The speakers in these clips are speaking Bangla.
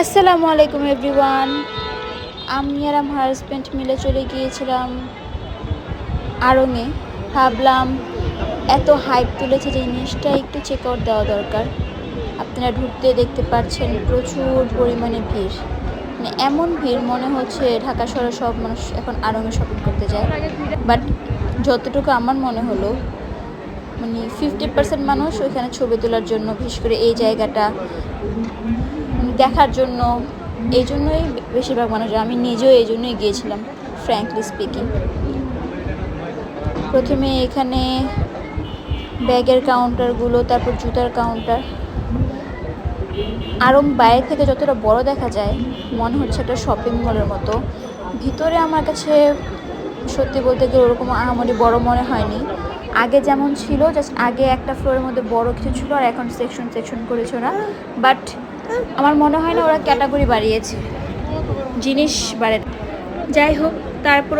আসসালামু আলাইকুম এভরিওয়ান। আমি আর আমার হাজব্যান্ড মিলে চলে গিয়েছিলাম আড়ংয়ে। ভাবলাম এত হাইপ তুলেছে যে জিনিসটা একটু চেক আউট দেওয়া দরকার। আপনারা ঢুকতে দেখতে পাচ্ছেন প্রচুর পরিমাণে ভিড়, মানে এমন ভিড় মনে হচ্ছে ঢাকা শহরের সব মানুষ এখন আড়ংয়ে শপিং করতে যায়। বাট যতটুকু আমার মনে হলো, মানে 50% মানুষ ওইখানে ছবি তোলার জন্য, বিশেষ করে এই জায়গাটা দেখার জন্য, এই জন্যই বেশিরভাগ মানুষ। আমি নিজেও এই জন্যই গিয়েছিলাম, ফ্র্যাঙ্কলি স্পিকিং। প্রথমে এখানে ব্যাগের কাউন্টারগুলো, তারপর জুতার কাউন্টার। আড়ং বাইরে থেকে যতটা বড় দেখা যায় মনে হচ্ছে একটা শপিং মলের মতো। ভিতরে আমার কাছে সত্যি বলতে গেলে ওরকম আহামরি বড় মনে হয়নি। আগে যেমন ছিল, জাস্ট আগে একটা ফ্লোরের মধ্যে বড় কিছু ছিল আর এখন সেকশন সেকশন করেছে ওরা। বাট আমার মনে হয় না ওরা ক্যাটাগরি বাড়িয়েছে, জিনিস বাড়ে। যাই হোক, তারপর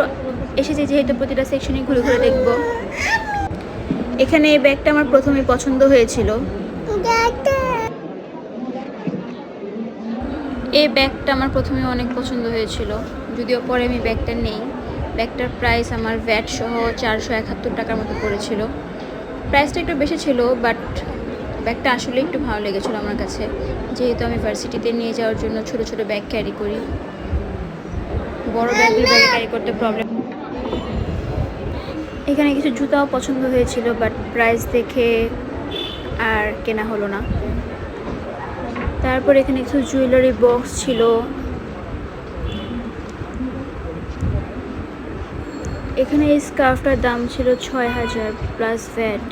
এসেছে যেহেতু প্রতিটা সেকশনে ঘুরে ঘুরে দেখব। এখানে এই ব্যাগটা আমার প্রথমে পছন্দ হয়েছিল। এই ব্যাগটা আমার প্রথমে অনেক পছন্দ হয়েছিল, যদিও পরে আমি ব্যাগটা নেই। ব্যাগটার প্রাইস আমার ভ্যাট সহ 471 টাকার মতো পড়েছিল। প্রাইসটা একটু বেশি ছিল, বাট ব্যাগটা আসলে একটু ভালো লেগেছিলো আমার কাছে, যেহেতু আমি ভার্সিটিতে নিয়ে যাওয়ার জন্য ছোট ছোট ব্যাগ ক্যারি করি। বড় ব্যাগগুলো ব্যাগে ক্যারি করতে প্রবলেম। এখানে কিছু জুতাও পছন্দ হয়েছিল, বাট প্রাইস দেখে আর কেনা হলো না। তারপর এখানে কিছু জুয়েলারি বক্স ছিল। এখানে এই স্কার্ফটার দাম ছিল 6000 প্লাস ভ্যাট।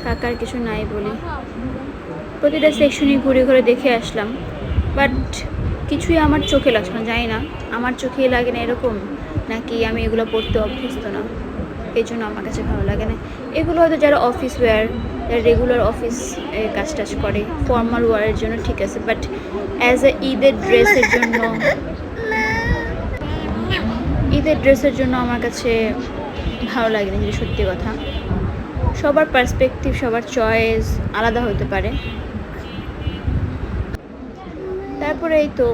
থাকার কিছু নাই বলি প্রতিটা সেকশনে ঘুরে ঘুরে দেখে আসলাম, বাট কিছুই আমার চোখে লাগছে না। জানি না আমার চোখেই লাগে না এরকম, নাকি আমি এগুলো পরতে অভ্যস্ত না, এই জন্য আমার কাছে ভালো লাগে না। এগুলো হয়তো যারা অফিস ওয়্যার, যারা রেগুলার অফিস কাজ টাজ করে, ফর্মাল ওয়্যারের জন্য ঠিক আছে, বাট অ্যাজ এ ঈদের ড্রেসের জন্য আমার কাছে ভালো লাগে না, যেটা সত্যি কথা। সবার পার্সপেক্টিভ, সবার চয়েস আলাদা হতে পারে। তারপরে এই তো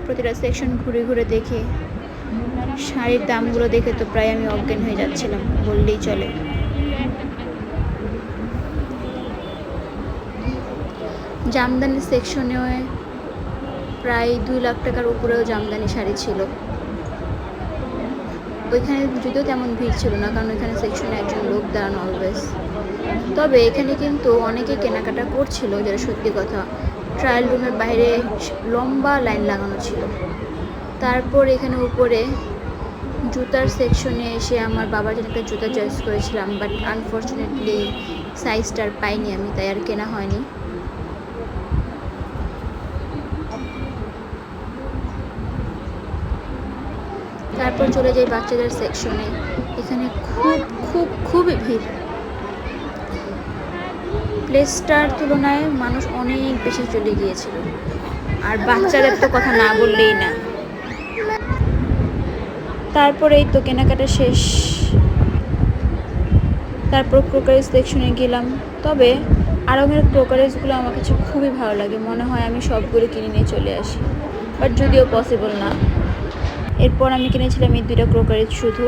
প্রতিটা সেকশন ঘুরে ঘুরে দেখে শাড়ির দামগুলো দেখে তো প্রায় আমি অজ্ঞান হয়ে যাচ্ছিলাম বললেই চলে। জামদানি সেকশনে প্রায় 2 লাখ টাকার উপরেও জামদানি শাড়ি ছিল। ওইখানে যদিও তেমন ভিড় ছিল না, কারণ ওইখানে সেকশনে একজন লোক দাঁড়ানো অলওয়েজ। তবে এখানে কিন্তু অনেকে কেনাকাটা করছিল, যেটা সত্যি কথা। ট্রায়াল রুমের বাইরে লম্বা লাইন লাগানো ছিল। তারপর এখানে উপরে জুতার সেকশনে এসে আমার বাবার জন্য একটা জুতা চয়েস করেছিলাম, বাট আনফর্চুনেটলি সাইজটার পাইনি আমি, তাই আর কেনা হয়নি। তারপর চলে যাই বাচ্চাদের সেকশনে। এখানে খুবই ভিড়। প্লেসটার তুলনায় মানুষ অনেক বেশি চলে গিয়েছিল, আর বাচ্চাদের তো কথা না বললেই না। তারপরেই তো কেনাকাটা শেষ। তারপর ক্রোকারিজ সেকশনে গেলাম। তবে আড়ংয়ের ক্রোকারিজগুলো আমার কাছে খুবই ভালো লাগে, মনে হয় আমি সবগুলো কিনে নিয়ে চলে আসি, বাট যদিও পসিবল না। এরপর আমি কিনেছিলাম এই 2টা ক্রোকারিজ শুধু।